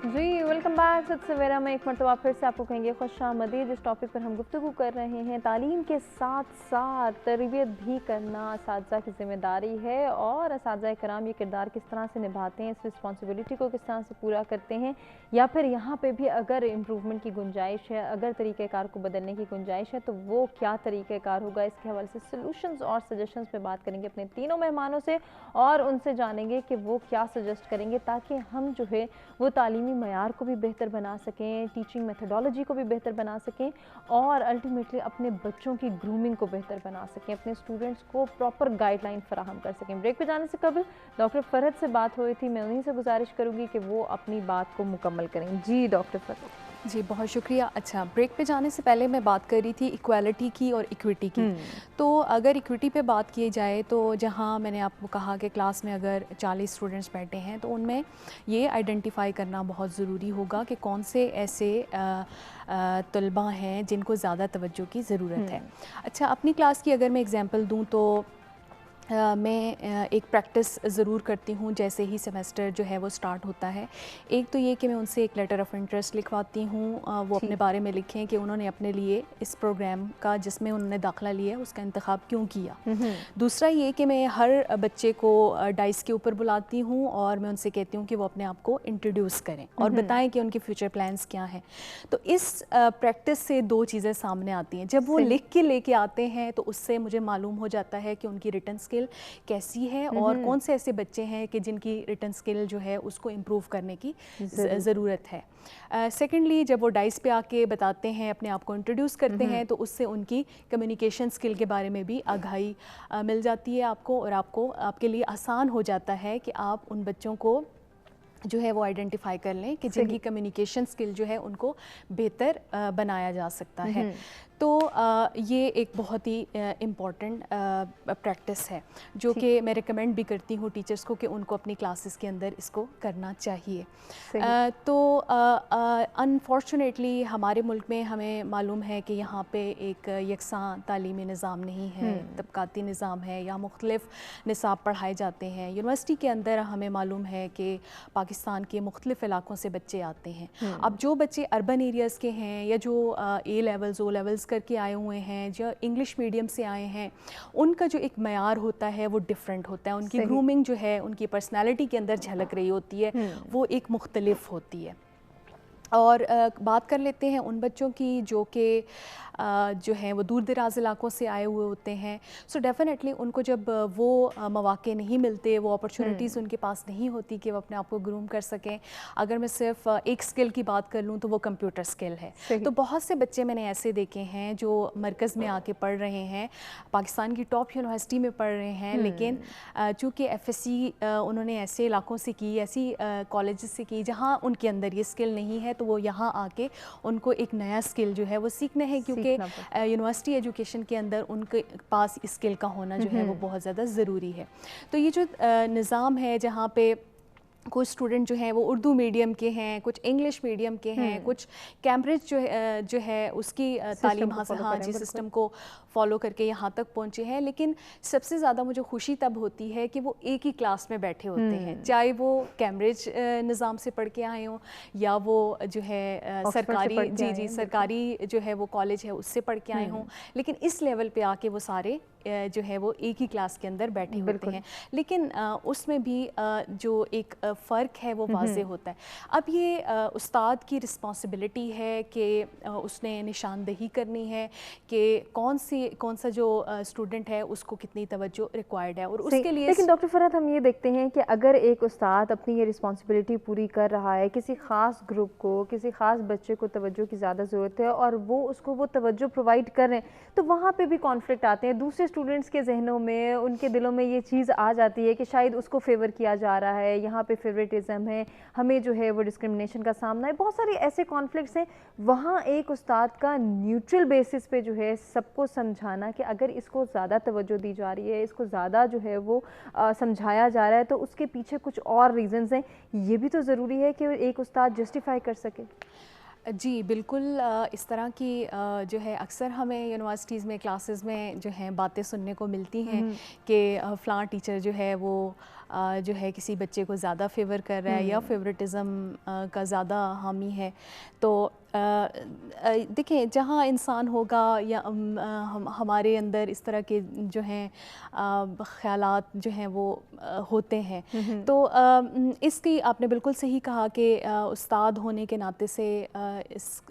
जी welcome back सवेरा में एक मरतबा फिर से आपको कहेंगे खुशामदीद। जिस टॉपिक पर हम गुफ्तगू कर रहे हैं, तालीम के साथ साथ तरबियत भी करना असातिज़ा की ज़िम्मेदारी है और असातिज़ा कराम ये किरदार किस तरह से निभाते हैं, इस रिस्पॉन्सिबिलिटी को किस तरह से पूरा करते हैं, या फिर यहाँ पे भी अगर इम्प्रूवमेंट की गुंजाइश है, अगर तरीक़ेकार को बदलने की गुंजाइश है तो वो क्या तरीक़ेकार होगा। इसके हवाले से सलूशंस और सजेशंस पे बात करेंगे अपने तीनों मेहमानों से और उनसे जानेंगे कि वो क्या सजेस्ट करेंगे ताकि हम जो है वो तालीमी मयार को भी बेहतर बना सकें, टीचिंग मेथडोलॉजी को भी बेहतर बना सकें और अल्टीमेटली अपने बच्चों की ग्रूमिंग को बेहतर बना सकें, अपने स्टूडेंट्स को प्रॉपर गाइडलाइन फराहम कर सकें। ब्रेक पे जाने से कबल डॉक्टर फरहत से बात हुई थी, मैं उन्हीं से गुजारिश करूंगी कि वो अपनी बात को मुकम्मल करें। जी डॉक्टर फरहत। जी बहुत शुक्रिया। अच्छा, ब्रेक पे जाने से पहले मैं बात कर रही थी इक्वालिटी की और इक्विटी की। तो अगर इक्विटी पे बात की जाए तो जहाँ मैंने आपको कहा कि क्लास में अगर 40 स्टूडेंट्स बैठे हैं तो उनमें ये आइडेंटिफाई करना बहुत ज़रूरी होगा कि कौन से ऐसे तलबा हैं जिनको ज़्यादा तवज्जो की ज़रूरत है। अच्छा, अपनी क्लास की अगर मैं एग्ज़ाम्पल दूँ तो मैं एक प्रैक्टिस ज़रूर करती हूँ जैसे ही सेमेस्टर जो है वो स्टार्ट होता है। एक तो ये कि मैं उनसे एक लेटर ऑफ़ इंटरेस्ट लिखवाती हूँ, वो अपने बारे में लिखें कि उन्होंने अपने लिए इस प्रोग्राम का जिसमें उन्होंने दाखिला लिया उसका इंतखाब क्यों किया। दूसरा ये कि मैं हर बच्चे को डाइस के ऊपर बुलाती हूँ और मैं उनसे कहती हूँ कि वो अपने आप को इंट्रोड्यूस करें और बताएं कि उनके फ्यूचर प्लान्स क्या हैं। तो इस प्रैक्टिस से दो चीज़ें सामने आती हैं। जब वो लिख के लेके आते हैं तो उससे मुझे मालूम हो जाता है कि उनकी रिटन स्किल कैसी है और कौन से ऐसे बच्चे हैं कि जिनकी रिटन स्किल जो है उसको इम्प्रूव करने की ज़रूरत है। सेकेंडली, जब वो डाइस पे आके बताते हैं, अपने आप को इंट्रोड्यूस करते हैं, तो उससे उनकी कम्युनिकेशन स्किल के बारे में भी आगाही मिल जाती है आपको और आपके लिए आसान हो जाता है कि आप उन बच्चों को जो है वो आइडेंटिफाई कर लें कि जिनकी कम्युनिकेशन स्किल जो है उनको बेहतर बनाया जा सकता है। तो ये एक बहुत ही इम्पॉर्टेंट प्रैक्टिस है जो कि मैं रिकमेंड भी करती हूँ टीचर्स को कि उनको अपनी क्लासेस के अंदर इसको करना चाहिए। तो अनफॉर्चुनेटली हमारे मुल्क में हमें मालूम है कि यहाँ पे एक यकसां तालीमी निज़ाम नहीं है, तबकाती निज़ाम है या मुख्तलिफ निसाब पढ़ाए जाते हैं। यूनिवर्सिटी के अंदर हमें मालूम है कि पाकिस्तान के मुख्तलिफ इलाकों से बच्चे आते हैं। अब जो बच्चे अर्बन एरियाज़ के हैं या जो ए लेवल्स ओ लेवल्स करके आए हुए हैं, जो इंग्लिश मीडियम से आए हैं, उनका जो एक मयार होता है वो डिफरेंट होता है। उनकी ग्रूमिंग जो है उनकी पर्सनैलिटी के अंदर झलक रही होती है, वो एक मुख्तलिफ होती है। और बात कर लेते हैं उन बच्चों की जो कि जो हैं वो दूर दराज इलाकों से आए हुए होते हैं। सो डेफिनेटली उनको जब वो मौके नहीं मिलते, वो अपॉर्चुनिटीज़ उनके पास नहीं होती कि वो अपने आप को ग्रूम कर सकें। अगर मैं सिर्फ एक स्किल की बात कर लूँ तो वो कंप्यूटर स्किल है। तो बहुत से बच्चे मैंने ऐसे देखे हैं जो मरकज़ में आके पढ़ रहे हैं, पाकिस्तान की टॉप यूनिवर्सिटी में पढ़ रहे हैं, लेकिन चूँकि FSC उन्होंने ऐसे इलाकों से की, ऐसी कॉलेज से की जहाँ उनके अंदर ये स्किल नहीं है, तो वो यहाँ आके उनको एक नया स्किल जो है वो सीखना है, क्योंकि यूनिवर्सिटी एजुकेशन के अंदर उनके पास स्किल का होना जो है वो बहुत ज़्यादा ज़रूरी है। तो ये जो निज़ाम है जहाँ पे कुछ स्टूडेंट जो हैं वो उर्दू मीडियम के हैं, कुछ इंग्लिश मीडियम के हैं, कुछ कैम्ब्रिज जो है उसकी तालीम हासिल सिस्टम को फॉलो करके यहाँ तक पहुँचे हैं। लेकिन सबसे ज़्यादा मुझे खुशी तब होती है कि वो एक ही क्लास में बैठे होते हैं, चाहे वो कैम्ब्रिज निज़ाम से पढ़ के आए हों या वो जो है सरकारी जो है वो कॉलेज है उससे पढ़ के आए हों, लेकिन इस लेवल पे आके वो सारे जो है वो एक ही क्लास के अंदर बैठे होते हैं। लेकिन उसमें भी जो एक फ़र्क है वो वाज़े होता है। अब ये उस्ताद की रिस्पॉन्सिबिलिटी है कि उसने निशानदही करनी है कि कौन सा जो स्टूडेंट है उसको कितनी तवज्जो रिक्वायर्ड है, और उसके लिए लेकिन डॉक्टर फरहत हम ये देखते हैं कि अगर एक उस्ताद अपनी ये रिस्पॉन्सिबिलिटी पूरी कर रहा है, किसी ख़ास ग्रुप को, किसी ख़ास बच्चे को तवज्जो की ज़्यादा ज़रूरत है और वो उसको वो तवज्जो प्रोवाइड कर रहे हैं, तो वहाँ पे भी कॉन्फ्लिक्ट आते हैं। दूसरे स्टूडेंट्स के जहनों में, उनके दिलों में ये चीज़ आ जाती है कि शायद उसको फेवर किया जा रहा है, यहाँ पे फेवरेटिज्म है, हमें जो है वो डिस्क्रिमिनेशन का सामना है। बहुत सारे ऐसे कॉन्फ्लिक्ट्स हैं। वहाँ एक उस्ताद का न्यूट्रल बेसिस पे जो है सबको समझाना कि अगर इसको ज़्यादा तवज्जो दी जा रही है, इसको ज़्यादा जो है वो समझाया जा रहा है, तो उसके पीछे कुछ और रीज़न्स हैं, ये भी तो ज़रूरी है कि एक उस्ताद जस्टिफाई कर सके। जी बिल्कुल, इस तरह की जो है अक्सर हमें यूनिवर्सिटीज़ में क्लासेस में जो हैं बातें सुनने को मिलती हैं कि फ़लाँ टीचर जो है वो جو ہے کسی بچے کو زیادہ فیور کر رہا ہے یا فیورٹزم کا زیادہ حامی ہے. تو دیکھیں جہاں انسان ہوگا یا ہمارے اندر اس طرح کے جو ہیں خیالات جو ہیں وہ ہوتے ہیں. تو اس کی آپ نے بالکل صحیح کہا کہ استاد ہونے کے ناطے سے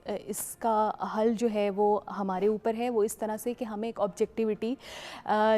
اس کا حل جو ہے وہ ہمارے اوپر ہے، وہ اس طرح سے کہ ہمیں ایک آبجیکٹیوٹی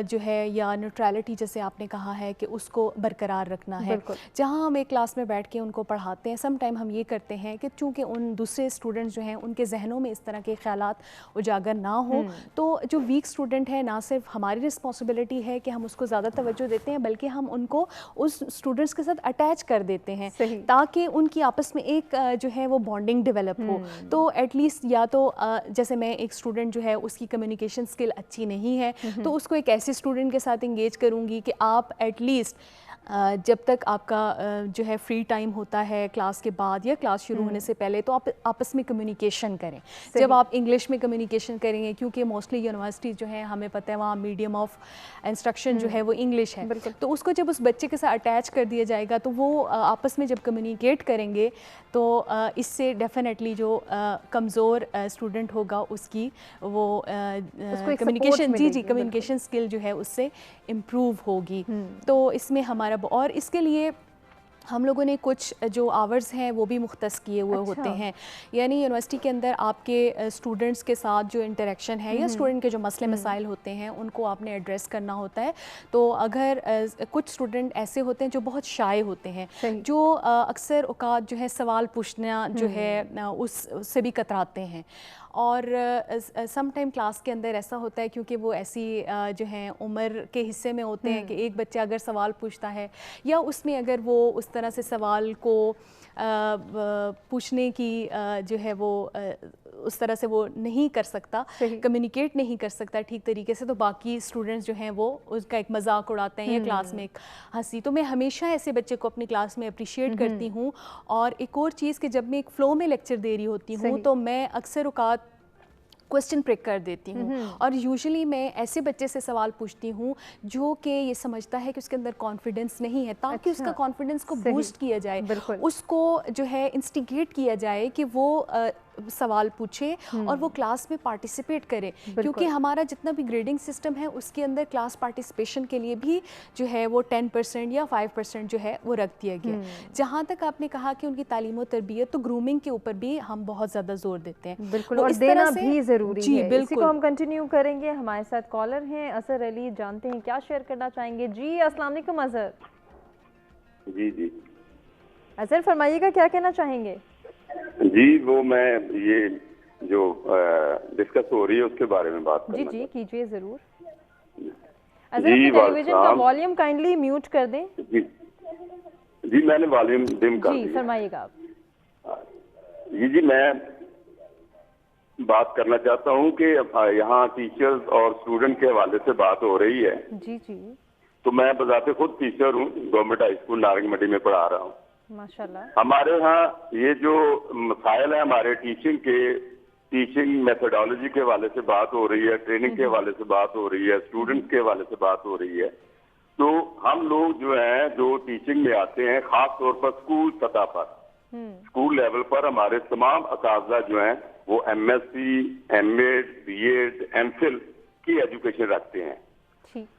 جو ہے یا نیوٹرلٹی جیسے آپ نے کہا ہے کہ اس کو برقرار رکھنا ہے. جہاں ہم ایک کلاس میں بیٹھ کے ان کو پڑھاتے ہیں، سم ٹائم ہم یہ کرتے ہیں کہ چونکہ ان دوسرے اسٹوڈنٹس جو ہیں ان کے ذہنوں میں اس طرح کے خیالات اجاگر نہ ہوں، تو جو ویک اسٹوڈنٹ ہے نہ صرف ہماری رسپانسبلٹی ہے کہ ہم اس کو زیادہ توجہ دیتے ہیں، بلکہ ہم ان کو اس اسٹوڈنٹس کے ساتھ اٹیچ کر دیتے ہیں تاکہ ان کی آپس میں ایک جو ہے وہ بانڈنگ ڈیولپ ہو. تو ایٹ لیسٹ یا تو جیسے میں ایک اسٹوڈنٹ جو ہے اس کی کمیونیکیشن اسکل اچھی نہیں ہے تو اس کو ایک ایسے اسٹوڈنٹ کے ساتھ انگیج کروں گی کہ آپ ایٹ لیسٹ جب تک آپ کا جو ہے فری ٹائم ہوتا ہے کلاس کے بعد یا کلاس شروع ہونے سے پہلے تو آپ آپس میں کمیونیکیشن کریں. جب آپ انگلش میں کمیونیکیشن کریں گے، کیونکہ موسٹلی یونیورسٹیز جو ہیں ہمیں پتہ ہے وہاں میڈیم آف انسٹرکشن جو ہے وہ انگلش ہے، تو اس کو جب اس بچے کے ساتھ اٹیچ کر دیا جائے گا تو وہ آپس میں جب کمیونیکیٹ کریں گے تو اس سے ڈیفینیٹلی جو کمزور اسٹوڈنٹ ہوگا اس کی وہ کمیونیکیشن کمیونیکیشن اسکل جو ہے اس سے امپروو ہوگی. تو اس میں ہمارا اور اس کے لیے ہم لوگوں نے کچھ جو آورز ہیں وہ بھی مختص کیے ہوئے ہوتے ہیں. یعنی یونیورسٹی کے اندر آپ کے اسٹوڈنٹس کے ساتھ جو انٹریکشن ہے یا اسٹوڈنٹ کے جو مسئلے مسائل ہوتے ہیں ان کو آپ نے ایڈریس کرنا ہوتا ہے. تو اگر کچھ اسٹوڈنٹ ایسے ہوتے ہیں جو بہت شائع ہوتے ہیں، جو اکثر اوقات جو ہے سوال پوچھنا جو ہے اس سے بھی کتراتے ہیں، اور سم ٹائم کلاس کے اندر ایسا ہوتا ہے کیونکہ وہ ایسی جو ہیں عمر کے حصے میں ہوتے ہیں کہ ایک بچہ اگر سوال پوچھتا ہے یا اس میں اگر وہ اس طرح سے سوال کو پوچھنے کی جو ہے وہ اس طرح سے وہ نہیں کر سکتا، کمیونیکیٹ نہیں کر سکتا ٹھیک طریقے سے، تو باقی اسٹوڈنٹس جو ہیں وہ اس کا ایک مذاق اڑاتے ہیں یا کلاس میں ایک ہنسی. تو میں ہمیشہ ایسے بچے کو اپنی کلاس میں اپریشیٹ کرتی ہوں. اور ایک اور چیز کہ جب میں ایک فلو میں لیکچر دے رہی ہوتی ہوں تو میں اکثر اوقات کوسچن پرک کر دیتی ہوں، اور یوزلی میں ایسے بچے سے سوال پوچھتی ہوں جو کہ یہ سمجھتا ہے کہ اس کے اندر کانفیڈنس نہیں ہے، تاکہ اس کا کانفیڈنس کو بوسٹ کیا جائے، اس کو جو ہے انسٹیگیٹ کیا جائے کہ وہ سوال پوچھے اور وہ کلاس میں پارٹیسپیٹ کرے. کیونکہ ہمارا جتنا بھی گریڈنگ سسٹم ہے اس کے اندر کلاس پارٹیسپیشن کے لیے بھی جو ہے وہ 10% یا 5% جو ہے وہ رکھ دیا گیا. جہاں تک آپ نے کہا کہ ان کی تعلیم و تربیت، تو گرومنگ کے اوپر بھی ہم بہت زیادہ زور دیتے ہیں. بالکل، اور دینا بھی ضروری ہے. اسی کو ہم کنٹینیو کریں گے. ہمارے ساتھ کالر ہیں اظہر علی، جانتے ہیں کیا شیئر کرنا چاہیں گے. جی السلام علیکم اظہر. جی اظہر فرمائیے گا کیا کہنا چاہیں گے. جی وہ میں یہ جو ڈسکس ہو رہی ہے اس کے بارے میں بات کرنا. جی کیجیے ضرور. اظہر اپنے ٹیلی ویژن کا والیوم کائنڈلی میوٹ کر دیں. جی میں نے والیوم ڈم کر دیا. جی فرمائیے گا آپ. جی میں بات کرنا چاہتا ہوں کہ یہاں ٹیچرز اور اسٹوڈنٹ کے حوالے سے بات ہو رہی ہے. جی تو میں بذات خود ٹیچر ہوں، گورنمنٹ ہائی اسکول نارنگ منڈی میں پڑھا رہا ہوں. ماشاءاللہ. ہمارے ہاں یہ جو مسائل ہیں ہمارے ٹیچنگ میتھڈالوجی کے حوالے سے بات ہو رہی ہے، ٹریننگ کے حوالے سے بات ہو رہی ہے، اسٹوڈنٹس کے حوالے سے بات ہو رہی ہے. تو ہم لوگ جو ہیں جو ٹیچنگ میں آتے ہیں، خاص طور پر اسکول سطح پر، اسکول لیول پر ہمارے تمام اساتذہ جو ہیں وہ M S C, M Ed, B Ed, M Phil کی ایجوکیشن رکھتے ہیں.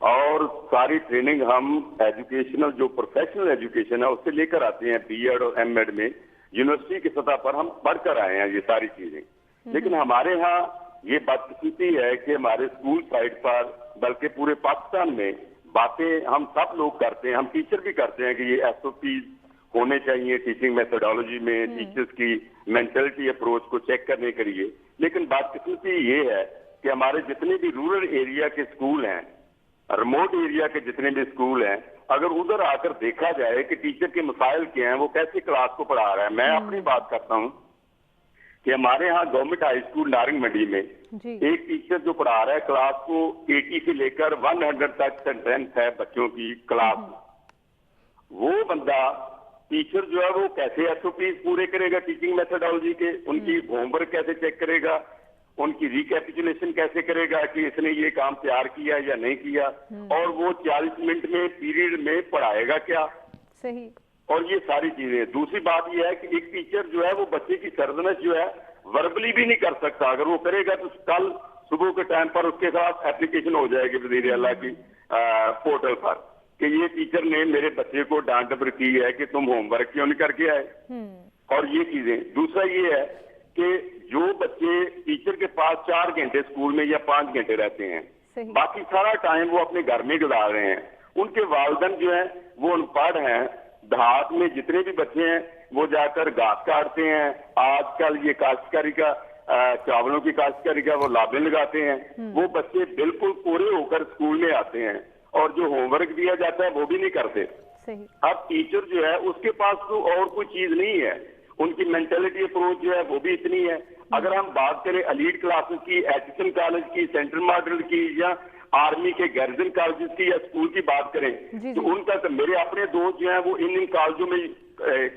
اور ساری ٹریننگ ہم ایجوکیشنل جو پروفیشنل ایجوکیشن ہے اس سے لے کر آتے ہیں. بی ایڈ اور ایم ایڈ میں یونیورسٹی کی سطح پر ہم پڑھ کر آئے ہیں یہ ساری چیزیں. لیکن ہمارے ہاں یہ بدقسمتی ہے کہ ہمارے اسکول سائڈ پر بلکہ پورے پاکستان میں باتیں ہم سب لوگ کرتے ہیں، ہم ٹیچر بھی کرتے ہیں کہ یہ ایس او پیز ہونے چاہیے ٹیچنگ میتھڈالوجی میں، ٹیچرز کی مینٹلٹی اپروچ کو چیک کرنے کے لیے. لیکن بدقسمتی یہ ہے کہ ہمارے جتنے بھی رورل ایریا کے اسکول ہیں، ریموٹ ایریا کے جتنے بھی اسکول ہیں، اگر ادھر آ کر دیکھا جائے کہ ٹیچر کے مسائل کیا ہیں، وہ کیسے کلاس کو پڑھا رہا ہے. میں اپنی بات کرتا ہوں کہ ہمارے ہاں گورنمنٹ ہائی اسکول نارنگ منڈی میں ایک ٹیچر جو پڑھا رہا ہے کلاس کو 80 سے لے کر 100 تک اسٹرینتھ ہے بچوں کی کلاس. وہ بندہ ٹیچر جو ہے وہ کیسے ایس او پیز پورے کرے گا ٹیچنگ میتھڈالوجی کے، ان کی ہوم ورک کیسے چیک کرے گا، उनकी रिकैपिचुलेशन कैसे करेगा कि इसने ये काम तैयार किया या नहीं किया, और वो 40 मिनट में पीरियड में पढ़ाएगा क्या। सही। और ये सारी चीजें। दूसरी बात ये है कि एक टीचर जो है वो बच्चे की सर्दनस जो है वर्बली भी नहीं कर सकता। अगर वो करेगा तो कल सुबह के टाइम पर उसके साथ एप्लीकेशन हो जाएगी वज़ीर आला की पोर्टल पर कि ये टीचर ने मेरे बच्चे को डांट डपट की है कि तुम होमवर्क क्यों नहीं करके आए, और ये चीजें। दूसरा ये है कि जो बच्चे टीचर के पास 4 घंटे स्कूल में या 5 घंटे रहते हैं, बाकी सारा टाइम वो अपने घर में गुजार रहे हैं, उनके वालिदैन जो है वो अनपढ़ हैं। देहात में जितने भी बच्चे हैं वो जाकर घास काटते हैं। आजकल ये काश्तकारी का चावलों की काश्तकारी का वो लाभें लगाते हैं। वो बच्चे बिल्कुल पूरे होकर स्कूल में आते हैं और जो होमवर्क दिया जाता है वो भी नहीं करते। सही। अब टीचर जो है उसके पास तो और कोई चीज नहीं है, उनकी मेंटेलिटी अप्रोच जो है वो भी इतनी है। अगर हम बात करें एलीट क्लासेस की, एडिसन कॉलेज की, सेंट्रल मॉडल की, या आर्मी के गर्जन कॉलेजेस की, या स्कूल की बात करें, तो उनका तो मेरे अपने दोस्त जो हैं वो इन कॉलेजों में,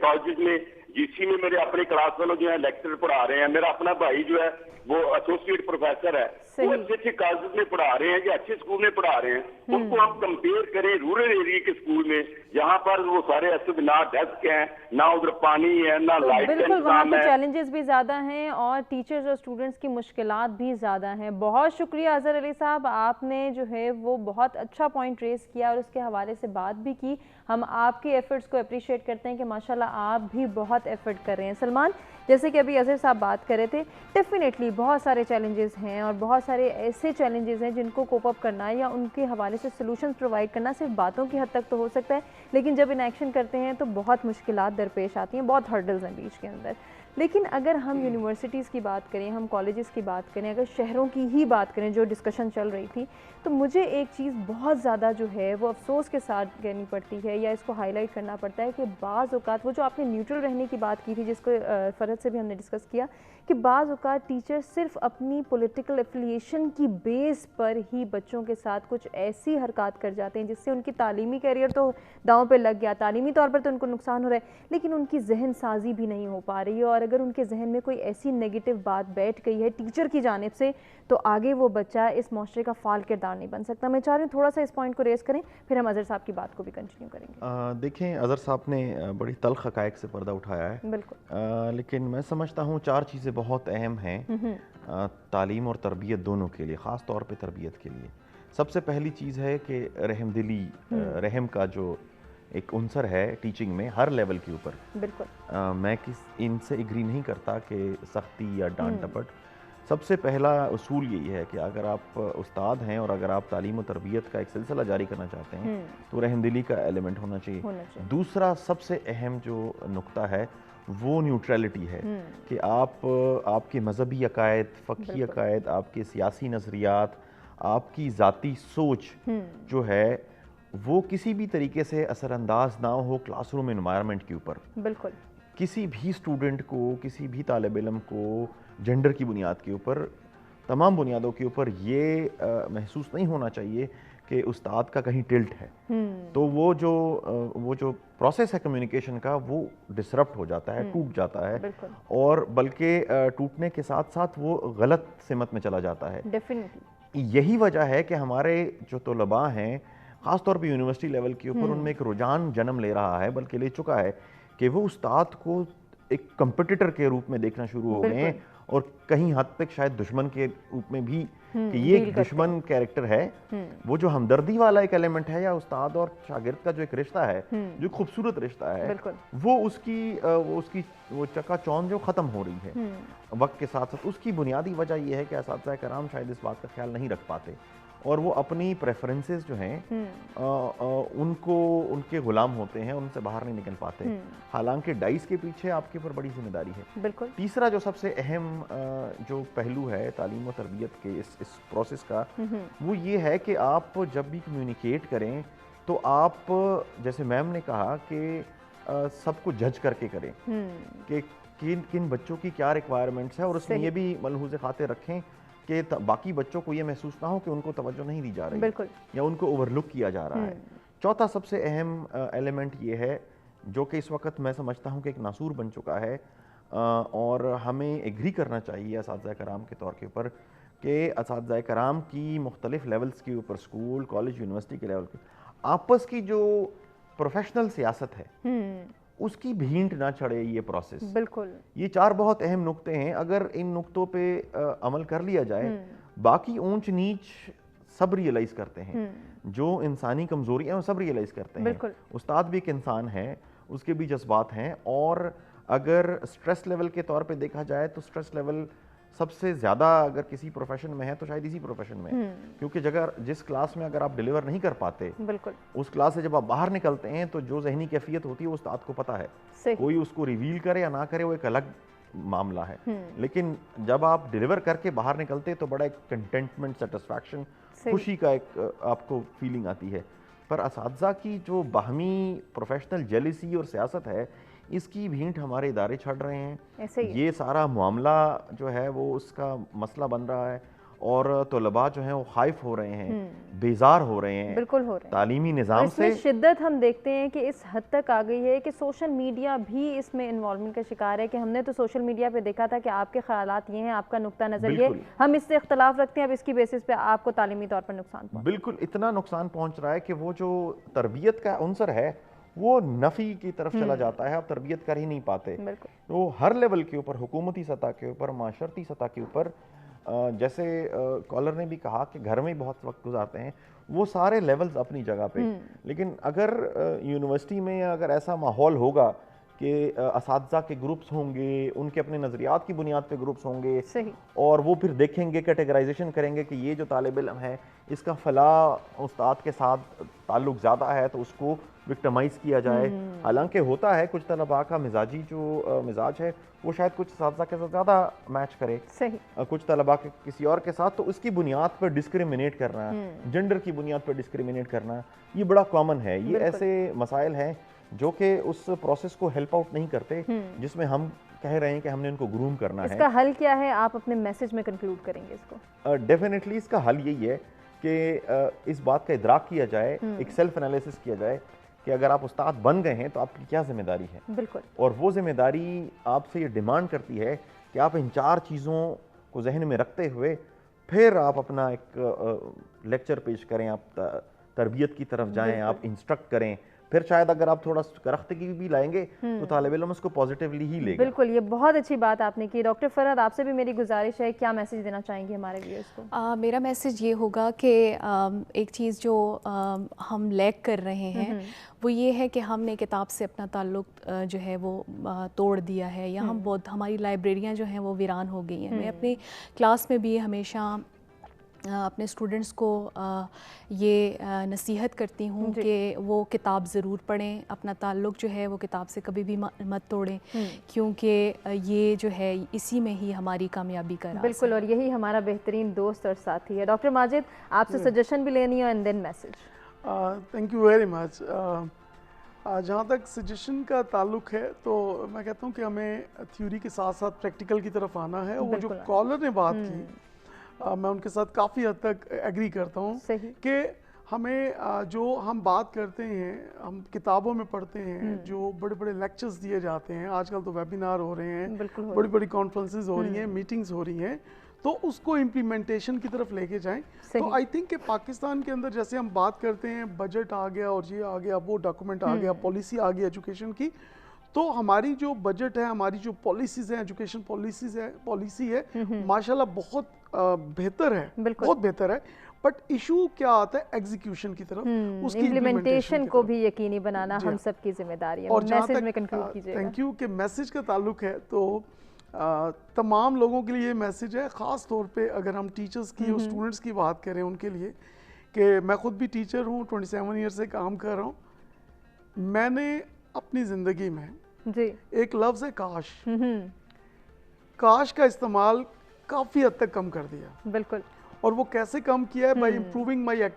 कॉलेजेस में, जीसी में मेरे अपने क्लास वालों जो है लेक्चर पढ़ा रहे हैं। मेरा अपना भाई जो है वो एसोसिएट प्रोफेसर है, वो अच्छे अच्छे कॉलेज में पढ़ा रहे हैं या अच्छे स्कूल में पढ़ा रहे हैं। उनको हम कंपेयर करें रूरल एरिया के स्कूल में, जहाँ पर वो सारे ऐसे ना डेस्क हैं, ना उधर पानी है, ना तो लाइट, बिल्कुल वहाँ पे चैलेंजेस भी ज़्यादा हैं और टीचर्स और स्टूडेंट्स की मुश्किलात भी ज़्यादा हैं। बहुत शुक्रिया अजहर अली साहब, आपने जो है वो बहुत अच्छा पॉइंट रेस किया और उसके हवाले से बात भी की। हम आपके एफर्ट्स को अप्रिशिएट करते हैं कि माशाल्लाह आप भी बहुत एफर्ट कर रहे हैं। सलमान, जैसे कि अभी अजहर साहब बात कर रहे थे, डेफिनेटली बहुत सारे चैलेंजेस हैं और बहुत सारे ऐसे चैलेंजेस हैं जिनको कोप अप करना या उनके हवाले से सॉल्यूशंस प्रोवाइड करना सिर्फ बातों की हद तक तो हो सकता है, लेकिन जब इन एक्शन करते हैं तो बहुत मुश्किलात दरपेश आती हैं, बहुत हर्डल्स हैं बीच के अंदर। लेकिन अगर हम यूनिवर्सिटीज़ की बात करें, हम कॉलेजेस की बात करें, अगर शहरों की ही बात करें जो डिस्कशन चल रही थी, तो मुझे एक चीज़ बहुत ज़्यादा जो है वो अफसोस के साथ कहनी पड़ती है या इसको हाईलाइट करना पड़ता है कि बाज़ औक़ात वो जो आपने न्यूट्रल रहने की बात की थी, जिसको फ़रहत से भी हमने डिस्कस किया, कि बाज़ औक़ात टीचर सिर्फ अपनी पॉलिटिकल एफिलिएशन की बेस पर ही बच्चों के साथ कुछ ऐसी हरकत कर जाते हैं जिससे उनकी तालीमी कैरियर तो दांव पे लग गया, तालीमी तौर पर तो उनको नुकसान हो रहा है, लेकिन उनकी जहन साजी भी नहीं हो पा रही है। और अगर उनके जहन में कोई ऐसी नेगेटिव बात बैठ गई है टीचर की जानिब से, तो आगे वो बच्चा इस माशरे का फाल किरदार नहीं बन सकता। मैं चाह रही हूँ थोड़ा सा इस पॉइंट को रेस करें, फिर हम अजहर साहब की बात को भी कंटिन्यू करेंगे। देखें, अजहर साहब ने बड़ी तल्ख हक़ाइक़ से पर्दा उठाया है। बिल्कुल। लेकिन मैं समझता हूँ 4 चीज़ें बहुत अहम हैं तालीम और तरबियत दोनों के लिए, ख़ास तौर पे तरबियत के लिए। सबसे पहली चीज़ है कि रहमदिली, रहम का जो एक उनसर है टीचिंग में हर लेवल के ऊपर। बिल्कुल। मैं इनसे एग्री नहीं करता कि सख्ती या डांट डपट। सबसे पहला उसूल यही है कि अगर आप उस्ताद हैं और अगर आप तालीम और तरबियत का एक सिलसिला जारी करना चाहते हैं तो रहमदिली का एलिमेंट होना चाहिए। दूसरा सबसे अहम जो नुक्ता है वो न्यूट्रलिटी है कि आपके मजहबी अकायद, फ़क़ी अकायद, आपके सियासी नज़रियात, आपकी ज़ाती सोच जो है वो किसी भी तरीके से असरअंदाज ना हो क्लासरूम एनवायरनमेंट के ऊपर। बिल्कुल। किसी भी स्टूडेंट को, किसी भी तालिब इल्म को जेंडर की बुनियाद के ऊपर, तमाम बुनियादों के ऊपर ये महसूस नहीं होना चाहिए कि उस्ताद का कहीं टिल्ट है। तो वो जो प्रोसेस है कम्युनिकेशन का वो डिसरप्ट हो जाता है, टूट जाता है, और बल्कि टूटने के साथ साथ वो गलत सिमत में चला जाता है। डेफिनेटली यही वजह है कि हमारे जो तलबा हैं ख़ास तौर पे यूनिवर्सिटी लेवल के ऊपर उनमें एक रुझान जन्म ले रहा है, बल्कि ले चुका है, कि वो उस्ताद को एक कंपटीटर के रूप में देखना शुरू हो गए हैं और कहीं हद तक शायद दुश्मन के रूप में भी कि ये एक दुश्मन कैरेक्टर है। वो जो हमदर्दी वाला एक एलिमेंट है या उस्ताद और शागिर्द का जो एक रिश्ता है, जो खूबसूरत रिश्ता है, वो उसकी चकाचौंध जो ख़त्म हो रही है वक्त के साथ साथ। उसकी बुनियादी वजह यह है कि असातिज़ा कराम शायद इस बात का ख्याल नहीं रख पाते और वो अपनी प्रेफरेंसेस जो हैं उनको उनके गुलाम होते हैं, उनसे बाहर नहीं निकल पाते। हालांकि डाइस के पीछे आपके ऊपर बड़ी जिम्मेदारी है। बिल्कुल। तीसरा जो सबसे अहम जो पहलू है तालीम और तरबियत के इस प्रोसेस का, वो ये है कि आप जब भी कम्युनिकेट करें तो आप, जैसे मैम ने कहा कि सबको जज करके करें कि किन बच्चों की क्या रिक्वायरमेंट्स है, और उसमें ये भी मलहूज़े खातिर रखें कि बाकी बच्चों को ये महसूस ना हो कि उनको तवज्जो नहीं दी जा रही या उनको ओवरलुक किया जा रहा है। चौथा सबसे अहम एलिमेंट ये है, जो कि इस वक्त मैं समझता हूँ कि एक नासूर बन चुका है, اور ہمیں ایگری کرنا چاہیے اساتذہ کرام کے طور کے اوپر کہ اساتذہ کرام کی مختلف لیولز کے اوپر، اسکول، کالج، یونیورسٹی کے لیول پہ آپس کی جو پروفیشنل سیاست ہے اس کی بھینٹ نہ چڑھے یہ پروسیس. بالکل یہ 4 بہت اہم نقطے ہیں، اگر ان نقطوں پہ عمل کر لیا جائے باقی اونچ نیچ سب ریئلائز کرتے ہیں، جو انسانی کمزوریاں ہیں وہ سب ریئلائز کرتے ہیں. استاد بھی ایک انسان ہے، اس کے بھی جذبات ہیں، اور اگر سٹریس لیول کے طور پہ دیکھا جائے تو سٹریس لیول سب سے زیادہ اگر کسی پروفیشن میں ہے تو شاید اسی پروفیشن میں، کیونکہ جس کلاس میں اگر آپ ڈیلیور نہیں کر پاتے اس کلاس سے جب آپ باہر نکلتے ہیں تو جو ذہنی کیفیت ہوتی ہے وہ استاد کو پتہ ہے، کوئی اس کو ریویل کرے یا نہ کرے وہ ایک الگ معاملہ ہے. لیکن جب آپ ڈیلیور کر کے باہر نکلتے تو بڑا ایک کنٹینٹمنٹ، سیٹسفیکشن، خوشی کا ایک آپ کو فیلنگ آتی ہے. پر اساتذہ کی جو باہمی پروفیشنل جیلیسی اور سیاست ہے اس کی بھینٹ ہمارے ادارے چھڑ رہے ہیں. یہ سارا معاملہ جو ہے وہ اس کا مسئلہ بن رہا ہے، اور طلباء جو ہیں وہ خائف ہو رہے ہیں، بیزار ہو رہے ہیں بالکل ہو رہے ہیں تعلیمی نظام سے. شدت ہم دیکھتے ہیں کہ اس حد تک آ گئی ہے کہ سوشل میڈیا بھی اس میں انوالومنٹ کا شکار ہے، کہ ہم نے تو سوشل میڈیا پہ دیکھا تھا کہ آپ کے خیالات یہ ہیں، آپ کا نقطہ نظر یہ، ہم اس سے اختلاف رکھتے ہیں، اب اس کی بیسس پہ آپ کو تعلیمی طور پر نقصان پہنچ. بالکل اتنا نقصان پہنچ رہا ہے کہ وہ جو تربیت کا عنصر ہے وہ نفی کی طرف چلا جاتا ہے، آپ تربیت کر ہی نہیں پاتے. وہ ہر لیول کے اوپر، حکومتی سطح کے اوپر، معاشرتی سطح کے اوپر، جیسے کالر نے بھی کہا کہ گھر میں بہت وقت گزارتے ہیں، وہ سارے لیولز اپنی جگہ پہ. لیکن اگر یونیورسٹی میں اگر ایسا ماحول ہوگا کہ اساتذہ کے گروپس ہوں گے، ان کے اپنے نظریات کی بنیاد پہ گروپس ہوں گے، اور وہ پھر دیکھیں گے، کیٹیگرائزیشن کریں گے کہ یہ جو طالب علم ہے اس کا فلاں استاد کے ساتھ تعلق زیادہ ہے تو اس کو وکٹمائز کیا جائے. حالانکہ ہوتا ہے کچھ طلباء کا مزاجی جو مزاج ہے وہ شاید کچھ اساتذہ کے ساتھ زیادہ میچ کرے، کچھ طلباء کے کسی اور کے ساتھ، تو اس کی بنیاد پر ڈسکریمنیٹ کرنا، جنڈر کی بنیاد پر ڈسکریمنیٹ کرنا، یہ بڑا کامن ہے. یہ ایسے مسائل ہیں جو کہ اس پروسیس کو ہیلپ آؤٹ نہیں کرتے جس میں ہم کہہ رہے ہیں کہ ہم نے ان کو گروم کرنا ہے. اس کا حل کیا ہے؟ آپ اپنے میسج میں کنکلوڈ کریں گے اس کو. ڈیفینیٹلی اس کا حل یہی ہے کہ اس بات کا ادراک کیا جائے، ایک سیلف انالیسس کیا جائے کہ اگر آپ استاد بن گئے ہیں تو آپ کی کیا ذمہ داری ہے. بالکل. اور وہ ذمہ داری آپ سے یہ ڈیمانڈ کرتی ہے کہ آپ ان 4 چیزوں کو ذہن میں رکھتے ہوئے پھر آپ اپنا ایک لیکچر پیش کریں، آپ تربیت کی طرف جائیں، آپ انسٹرکٹ کریں. پھر شاید اگر آپ تھوڑا کرختگی بھی لائیں گے تو طالب علم اس کو پازیٹیولی ہی لے گا. بالکل، یہ بہت اچھی بات آپ نے کی. ڈاکٹر فرحت، آپ سے بھی میری گزارش ہے، کیا میسج دینا چاہیں گے ہمارے ویورز کو؟ میرا میسج یہ ہوگا کہ ایک چیز جو ہم لیک کر رہے ہیں وہ یہ ہے کہ ہم نے کتاب سے اپنا تعلق جو ہے وہ توڑ دیا ہے، یا ہم بہت، ہماری لائبریریاں جو ہیں وہ ویران ہو گئی ہیں. میں اپنی کلاس میں بھی ہمیشہ اپنے اسٹوڈنٹس کو یہ نصیحت کرتی ہوں کہ وہ کتاب ضرور پڑھیں، اپنا تعلق جو ہے وہ کتاب سے کبھی بھی مت توڑیں، کیونکہ یہ جو ہے اسی میں ہی ہماری کامیابی کا راز ہے. بالکل، اور یہی ہمارا بہترین دوست اور ساتھی ہے. ڈاکٹر ماجد، آپ سے سجیشن بھی لینی ہے، and then message. Thank you very much. جہاں تک سجیشن کا تعلق ہے تو میں کہتا ہوں کہ ہمیں تھیوری کے ساتھ ساتھ پریکٹیکل کی طرف آنا ہے. وہ جو کالر نے بات کی میں ان کے ساتھ کافی حد تک ایگری کرتا ہوں کہ ہمیں جو ہم بات کرتے ہیں، ہم کتابوں میں پڑھتے ہیں، جو بڑے بڑے لیکچرز دیے جاتے ہیں، آج کل تو ویبینار ہو رہے ہیں، بڑی بڑی کانفرنسز ہو رہی ہیں، میٹنگز ہو رہی ہیں، تو اس کو امپلیمنٹیشن کی طرف لے کے جائیں. تو آئی تھنک کہ پاکستان کے اندر جیسے ہم بات کرتے ہیں بجٹ آ گیا اور یہ آ گیا، وہ ڈاکومنٹ آ گیا، پالیسی آ گئی ایجوکیشن کی، تو ہماری جو بجٹ ہے، ہماری جو پالیسیز ہیں، ایجوکیشن پالیسی ہے ماشاءاللہ بہت بہتر ہے، بہت بہتر ہے. بٹ ایشو کیا آتا ہے ایگزیکیوشن کی طرف، اس کی امپلیمنٹیشن کو بھی یقینی بنانا ہم سب کی ذمہ داری ہے. اور جہاں میسج میں کنکلوڈ کیجئے گا. تھینک یو کہ میسج کا تعلق ہے تو تمام لوگوں کے لیے میسج ہے، خاص طور پہ اگر ہم ٹیچرز کی اور اسٹوڈنٹس کی بات کریں ان کے لیے، کہ میں خود بھی ٹیچر ہوں، 27 ایئر سے کام کر رہا ہوں. میں نے اپنی زندگی میں ایک لفظ ہے کاش کا استعمال کافی حد تک کم کر دیا. بالکل. اور وہ کیسے کم کیا ہے؟ By improving my activity.